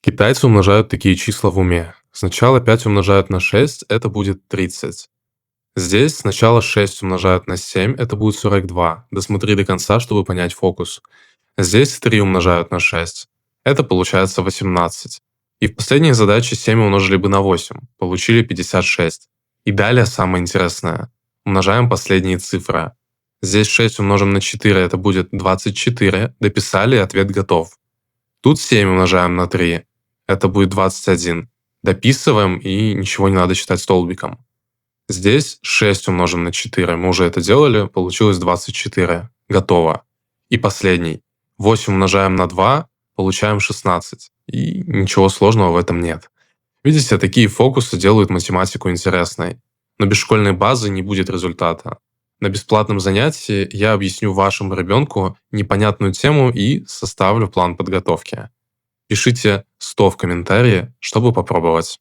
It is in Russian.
Китайцы умножают такие числа в уме. Сначала 5 умножают на 6, это будет 30. Здесь сначала 6 умножают на 7, это будет 42. Досмотри до конца, чтобы понять фокус. Здесь 3 умножают на 6, это получается 18. И в последней задаче 7 умножили бы на 8, получили 56. И далее самое интересное. Умножаем последние цифры. Здесь 6 умножим на 4, это будет 24. Дописали, ответ готов. Тут 7 умножаем на 3, это будет 21. Дописываем, и ничего не надо считать столбиком. Здесь 6 умножим на 4, мы уже это делали, получилось 24. Готово. И последний. 8 умножаем на 2, получаем 16. И ничего сложного в этом нет. Видите, такие фокусы делают математику интересной. Но без школьной базы не будет результата. На бесплатном занятии я объясню вашему ребенку непонятную тему и составлю план подготовки. Пишите 100 в комментарии, чтобы попробовать.